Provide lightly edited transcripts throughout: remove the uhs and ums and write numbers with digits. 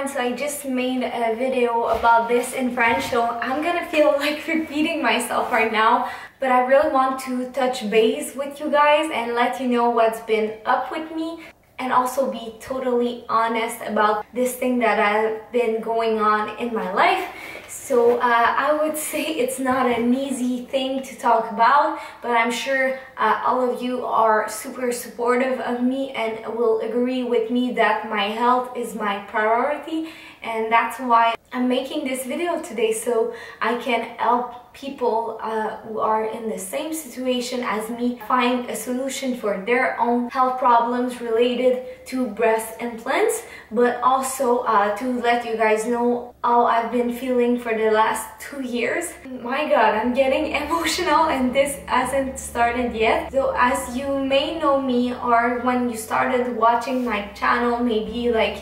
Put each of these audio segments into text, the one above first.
everyone, so I just made a video about this in French, so I'm gonna feel like repeating myself right now, but I really want to touch base with you guys and let you know what's been up with me and also be totally honest about this thing that I've been going on in my life. So I would say it's not an easy thing to talk about, but I'm sure all of you are super supportive of me and will agree with me that my health is my priority, and that's why I'm making this video today, so I can help people who are in the same situation as me find a solution for their own health problems related to breast implants, but also to let you guys know how I've been feeling for the last 2 years. My god, I'm getting emotional and this hasn't started yet. So as you may know me, or when you started watching my channel maybe like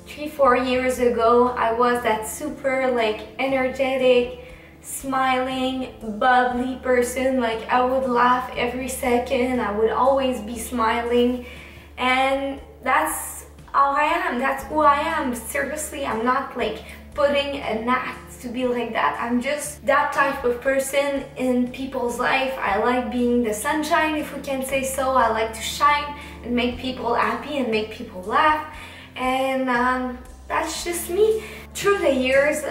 3-4 years ago, I was that super like energetic, smiling, bubbly person. Like I would laugh every second, I would always be smiling, and that's how I am, that's who I am. Seriously, I'm not like putting an act to be like that. I'm just that type of person in people's life. I like being the sunshine, if we can say so. I like to shine and make people happy and make people laugh, and that's just me. Through the years,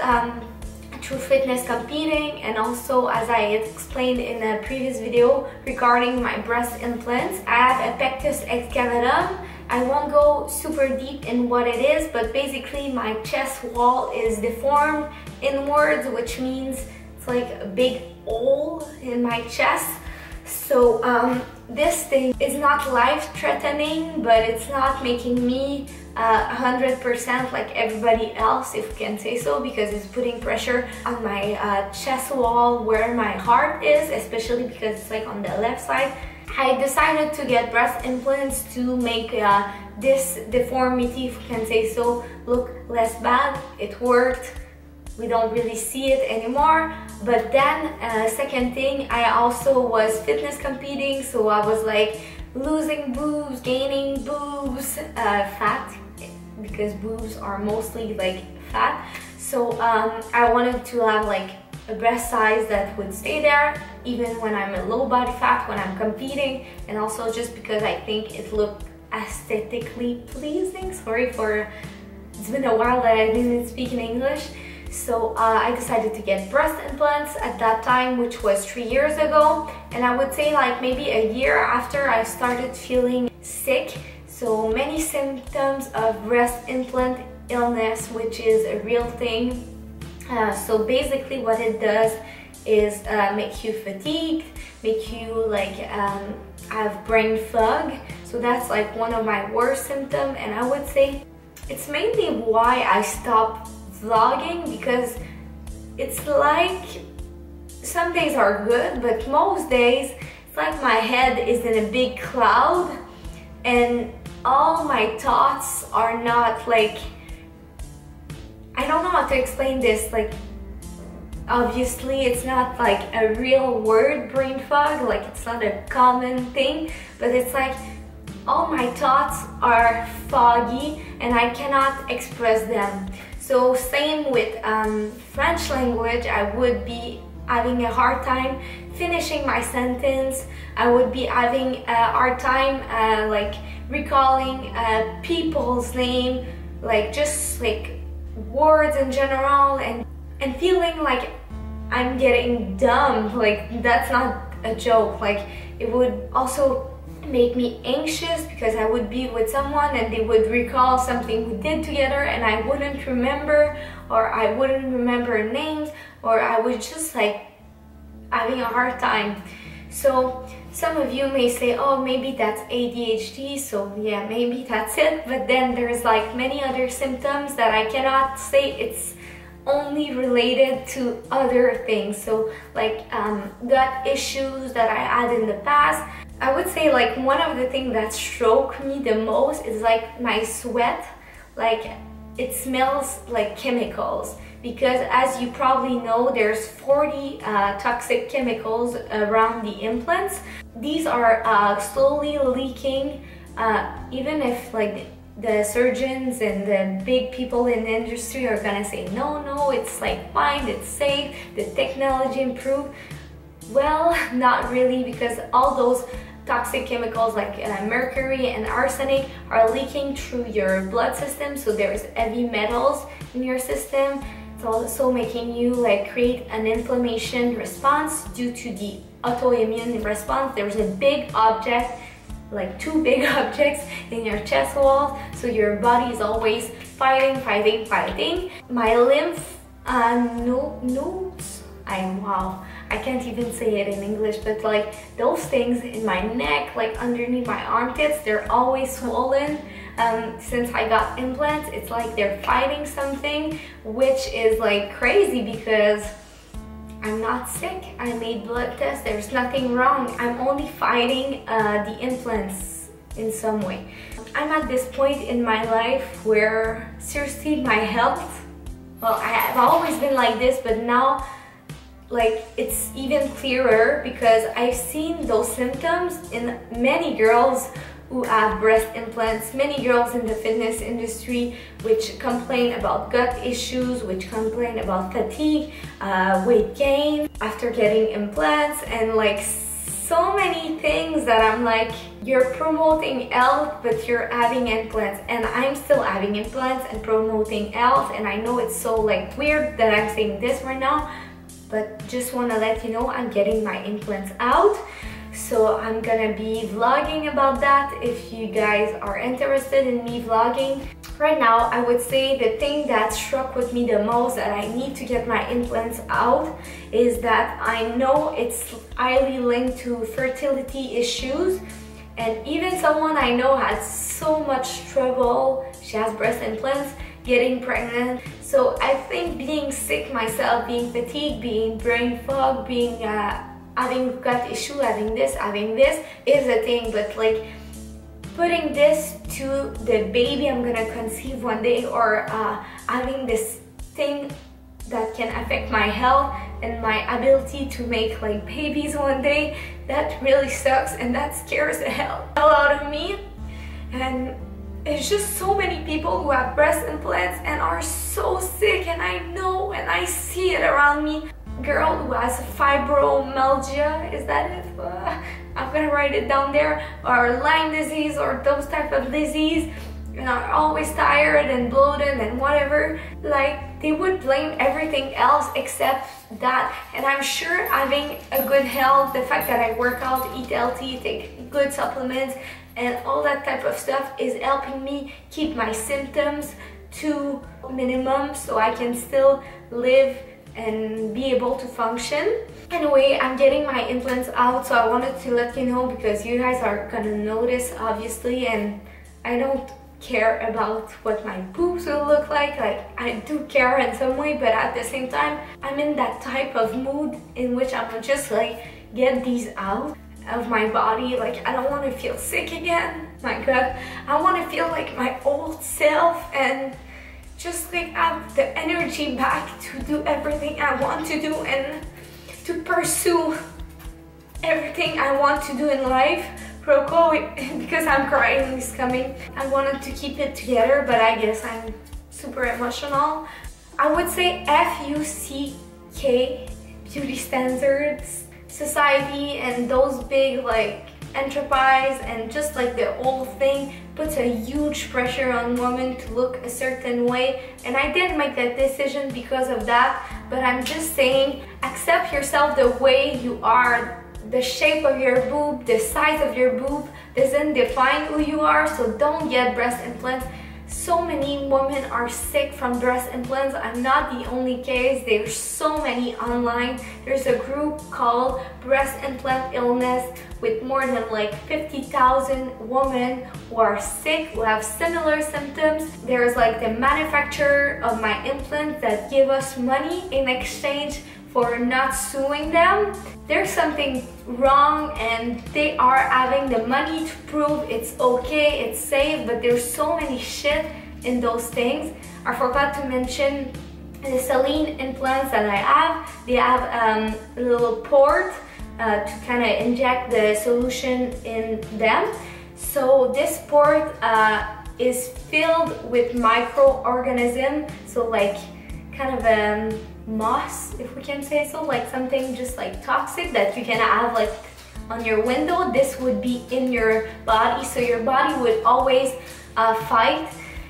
through fitness competing, and also as I had explained in a previous video regarding my breast implants, I have a pectus excavatum. I won't go super deep in what it is, but basically my chest wall is deformed inwards, which means it's like a big hole in my chest. So this thing is not life-threatening, but it's not making me 100% like everybody else, if we can say so, because it's putting pressure on my chest wall where my heart is, especially because it's like on the left side. I decided to get breast implants to make this deformity, if we can say so, look less bad. It worked. We don't really see it anymore. But then second thing, I also was fitness competing, so I was like losing boobs, gaining boobs, fat, because boobs are mostly like fat. So I wanted to have like a breast size that would stay there even when I'm a low body fat when I'm competing, and also just because I think it looked aesthetically pleasing. Sorry for, it's been a while that I didn't speak in English. So I decided to get breast implants at that time, which was 3 years ago, and I would say like maybe a year after I started feeling sick. So many symptoms of breast implant illness, which is a real thing. So basically what it does is make you fatigued, make you like have brain fog. So that's like one of my worst symptoms, and I would say it's mainly why I stopped vlogging, because it's like some days are good, but most days it's like my head is in a big cloud and all my thoughts are not like, I don't know how to explain this. Like obviously it's not like a real word, brain fog, like it's not a common thing, but it's like all my thoughts are foggy and I cannot express them. So same with French language, I would be having a hard time finishing my sentence. I would be having a hard time like recalling people's name, like just like words in general, and feeling like I'm getting dumb. Like that's not a joke. Like it would also make me anxious because I would be with someone and they would recall something we did together and I wouldn't remember, or I wouldn't remember names, or I was just like having a hard time. So some of you may say, oh, maybe that's ADHD, so yeah, maybe that's it. But then there's like many other symptoms that I cannot say it's only related to other things. So like gut issues that I had in the past. I would say like one of the things that struck me the most is like my sweat. Like it smells like chemicals, because as you probably know, there's 40 toxic chemicals around the implants. These are slowly leaking, even if like the surgeons and the big people in the industry are gonna say, no, it's like fine, it's safe, the technology improved. Well, not really, because all those toxic chemicals like mercury and arsenic are leaking through your blood system, so there's heavy metals in your system. It's also making you like create an inflammation response due to the autoimmune response. There's a big object, like two big objects in your chest wall, so your body is always fighting. My lymph nodes, wow, I can't even say it in English, but like those things in my neck, like underneath my armpits, they're always swollen. Since I got implants, it's like they're fighting something, which is like crazy because I'm not sick. I made blood tests, there's nothing wrong. I'm only fighting the implants in some way. I'm at this point in my life where seriously my health, well, I've always been like this, but now like it's even clearer because I've seen those symptoms in many girls who have breast implants, many girls in the fitness industry which complain about gut issues, which complain about fatigue, weight gain after getting implants, and like so many things that I'm like, you're promoting health but you're having implants, and I'm still having implants and promoting health. And I know it's so like weird that I'm saying this right now, but just want to let you know I'm getting my implants out. So I'm gonna be vlogging about that if you guys are interested in me vlogging. Right now, I would say the thing that struck with me the most that I need to get my implants out is that I know it's highly linked to fertility issues. And even someone I know had so much trouble, she has breast implants, getting pregnant. So I think being sick myself, being fatigued, being brain fog, being having gut issue, having this is a thing. But like putting this to the baby I'm gonna conceive one day, or having this thing that can affect my health and my ability to make like babies one day, that really sucks, and that scares the hell out of me. And it's just so many people who have breast implants and are so sick, and I know and I see it around me. Girl who has fibromyalgia, is that it? I'm gonna write it down there, or Lyme disease, or those type of disease, and are always tired and bloated and whatever. Like they would blame everything else except that. And I'm sure having a good health, the fact that I work out, eat healthy, take good supplements, and all that type of stuff is helping me keep my symptoms to minimum so I can still live and be able to function. Anyway, I'm getting my implants out, so I wanted to let you know because you guys are gonna notice obviously, and I don't care about what my boobs will look like. Like I do care in some way, but at the same time I'm in that type of mood in which I'm just like get these out of my body. Like I don't want to feel sick again. My God, I want to feel like my old self and just like have the energy back to do everything I want to do and to pursue everything I want to do in life. Rocco, because I'm crying, is coming. I wanted to keep it together, but I guess I'm super emotional. I would say FUCK, beauty standards, society, and those big like enterprise and just like the whole thing puts a huge pressure on women to look a certain way, and I did make that decision because of that. But I'm just saying, accept yourself the way you are. The shape of your boob, the size of your boob doesn't define who you are, so don't get breast implants. So many women are sick from breast implants. I'm not the only case. There's so many online. There's a group called Breast Implant Illness with more than like 50,000 women who are sick, who have similar symptoms. There's like the manufacturer of my implants that give us money in exchange for not suing them. There's something wrong, and they are having the money to prove it's okay, it's safe, but there's so many shit in those things. I forgot to mention the saline implants that I have. They have a little port to kind of inject the solution in them. So this port is filled with microorganisms, so like kind of a moss, if we can say so, like something just like toxic that you can have like on your window. This would be in your body, so your body would always fight.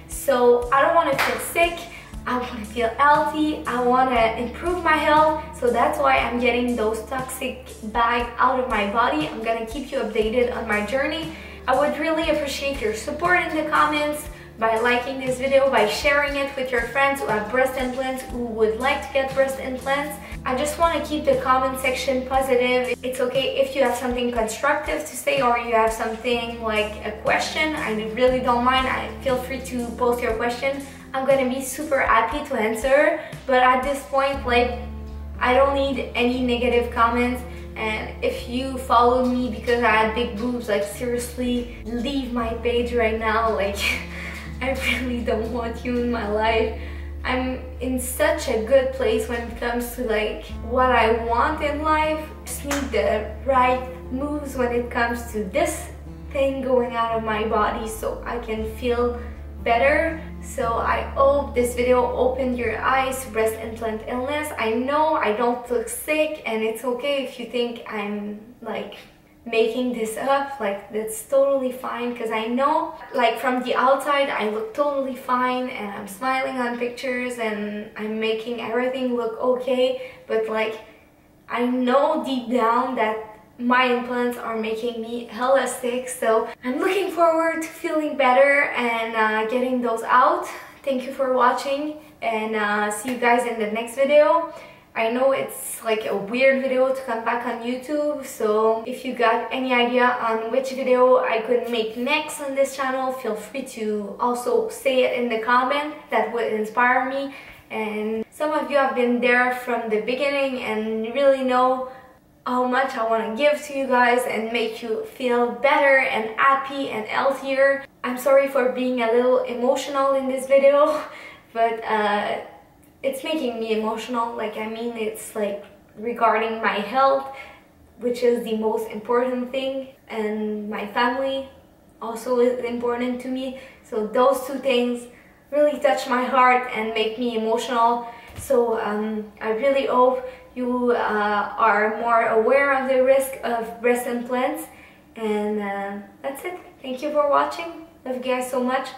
So I don't want to feel sick, I want to feel healthy, I want to improve my health. So that's why I'm getting those toxic bags out of my body. I'm gonna keep you updated on my journey. I would really appreciate your support in the comments, by liking this video, by sharing it with your friends who have breast implants, who would like to get breast implants. I just want to keep the comment section positive. It's okay if you have something constructive to say, or you have something like a question. I really don't mind. Feel free to post your question. I'm gonna be super happy to answer, but at this point, like, I don't need any negative comments. And if you follow me because I had big boobs, like seriously, leave my page right now. Like, I really don't want you in my life. I'm in such a good place when it comes to like what I want in life. Just need the right moves when it comes to this thing going out of my body so I can feel better. So I hope this video opened your eyes to breast implant illness. I know I don't look sick, and it's okay if you think I'm like making this up. Like, that's totally fine, because I know like from the outside I look totally fine and I'm smiling on pictures and I'm making everything look okay, but like I know deep down that my implants are making me hella sick. So I'm looking forward to feeling better and getting those out. Thank you for watching, and see you guys in the next video. I know it's like a weird video to come back on YouTube, so if you got any idea on which video I could make next on this channel, feel free to also say it in the comment. That would inspire me. And some of you have been there from the beginning and really know how much I want to give to you guys and make you feel better and happy and healthier. I'm sorry for being a little emotional in this video, but it's making me emotional. Like, I mean, it's like regarding my health, which is the most important thing, and my family also is important to me. So those two things really touch my heart and make me emotional. So I really hope you are more aware of the risk of breast implants. And that's it. Thank you for watching. Love you guys so much.